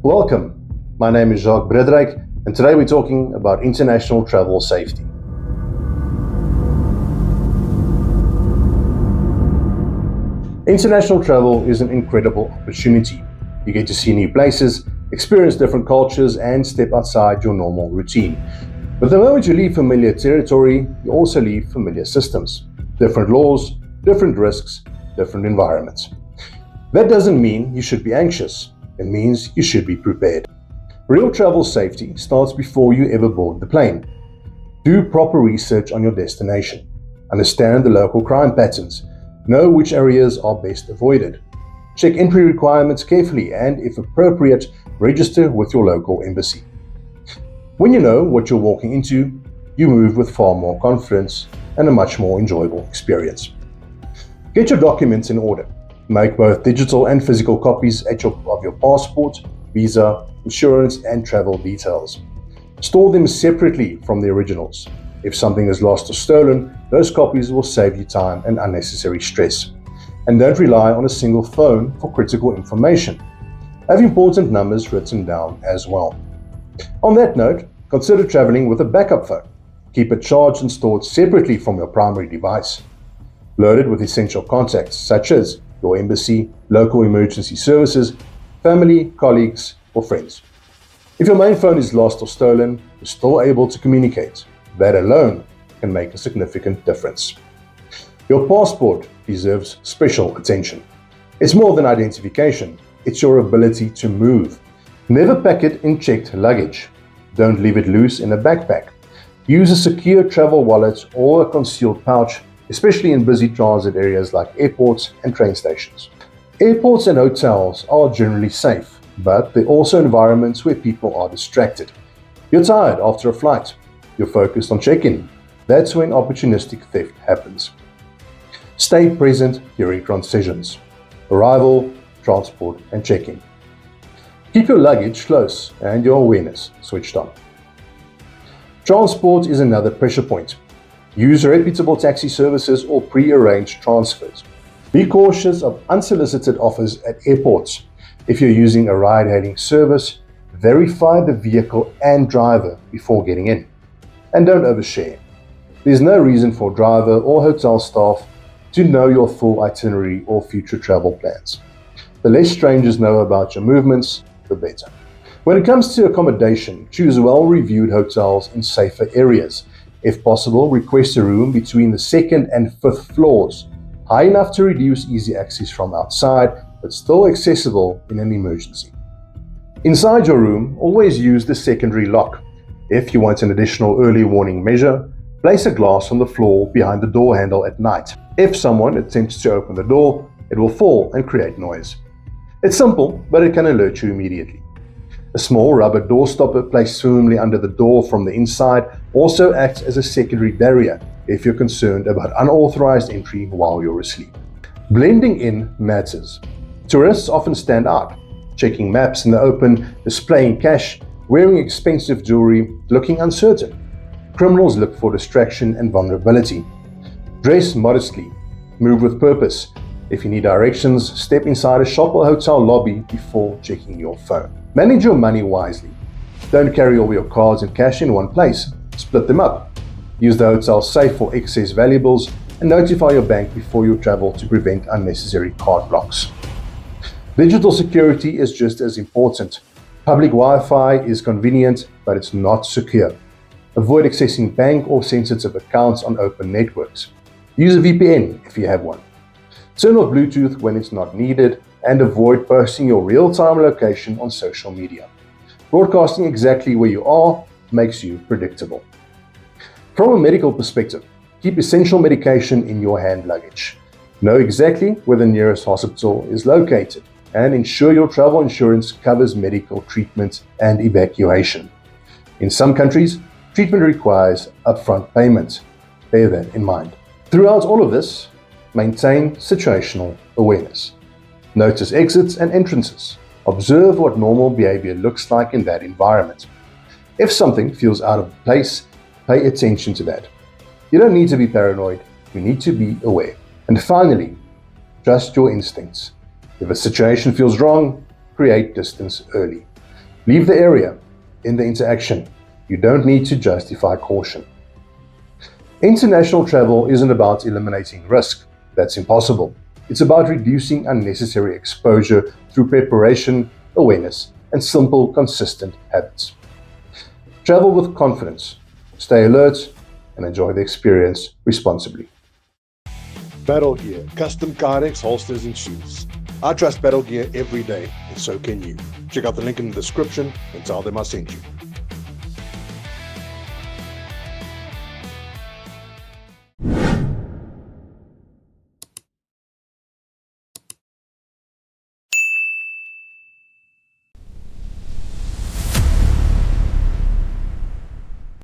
Welcome, my name is Jacques Broodryk, and today we're talking about international travel safety. International travel is an incredible opportunity. You get to see new places, experience different cultures, and step outside your normal routine. But the moment you leave familiar territory, you also leave familiar systems. Different laws, different risks, different environments. That doesn't mean you should be anxious. It means you should be prepared. Real travel safety starts before you ever board the plane. Do proper research on your destination. Understand the local crime patterns. Know which areas are best avoided. Check entry requirements carefully and, if appropriate, register with your local embassy. When you know what you're walking into, you move with far more confidence and a much more enjoyable experience. Get your documents in order. Make both digital and physical copies of your passport, visa, insurance, and travel details. Store them separately from the originals. If something is lost or stolen, those copies will save you time and unnecessary stress. And don't rely on a single phone for critical information. Have important numbers written down as well. On that note, consider traveling with a backup phone. Keep it charged and stored separately from your primary device. Load it with essential contacts such as your embassy, local emergency services, family, colleagues, or friends. If your main phone is lost or stolen, you're still able to communicate. That alone can make a significant difference. Your passport deserves special attention. It's more than identification, it's your ability to move. Never pack it in checked luggage. Don't leave it loose in a backpack. Use a secure travel wallet or a concealed pouch, especially in busy transit areas like airports and train stations. Airports and hotels are generally safe, but they're also environments where people are distracted. You're tired after a flight. You're focused on check-in. That's when opportunistic theft happens. Stay present during transitions, arrival, transport, and check-in. Keep your luggage close and your awareness switched on. Transport is another pressure point. Use reputable taxi services or pre-arranged transfers. Be cautious of unsolicited offers at airports. If you're using a ride-hailing service, verify the vehicle and driver before getting in. And don't overshare. There's no reason for driver or hotel staff to know your full itinerary or future travel plans. The less strangers know about your movements, the better. When it comes to accommodation, choose well-reviewed hotels in safer areas. If possible, request a room between the 2nd and 5th floors, high enough to reduce easy access from outside, but still accessible in an emergency. Inside your room, always use the secondary lock. If you want an additional early warning measure, place a glass on the floor behind the door handle at night. If someone attempts to open the door, it will fall and create noise. It's simple, but it can alert you immediately. A small rubber door stopper placed firmly under the door from the inside also acts as a secondary barrier if you're concerned about unauthorized entry while you're asleep. Blending in matters. Tourists often stand out, checking maps in the open, displaying cash, wearing expensive jewelry, looking uncertain. Criminals look for distraction and vulnerability. Dress modestly. Move with purpose. If you need directions, step inside a shop or hotel lobby before checking your phone. Manage your money wisely. Don't carry all your cards and cash in one place. Split them up. Use the hotel safe for excess valuables and notify your bank before you travel to prevent unnecessary card blocks. Digital security is just as important. Public Wi-Fi is convenient, but it's not secure. Avoid accessing bank or sensitive accounts on open networks. Use a VPN if you have one. Turn off Bluetooth when it's not needed and avoid posting your real-time location on social media. Broadcasting exactly where you are makes you predictable. From a medical perspective, keep essential medication in your hand luggage. Know exactly where the nearest hospital is located and ensure your travel insurance covers medical treatment and evacuation. In some countries, treatment requires upfront payment. Bear that in mind. Throughout all of this, maintain situational awareness. Notice exits and entrances. Observe what normal behavior looks like in that environment. If something feels out of place, pay attention to that. You don't need to be paranoid, you need to be aware. And finally, trust your instincts. If a situation feels wrong, create distance early. Leave the area. In the interaction, you don't need to justify caution. International travel isn't about eliminating risk. That's impossible. It's about reducing unnecessary exposure through preparation, awareness, and simple, consistent habits. Travel with confidence, stay alert, and enjoy the experience responsibly. Battle Gear, custom Kydex holsters and shoes. I trust Battle Gear every day, and so can you. Check out the link in the description and tell them I sent you.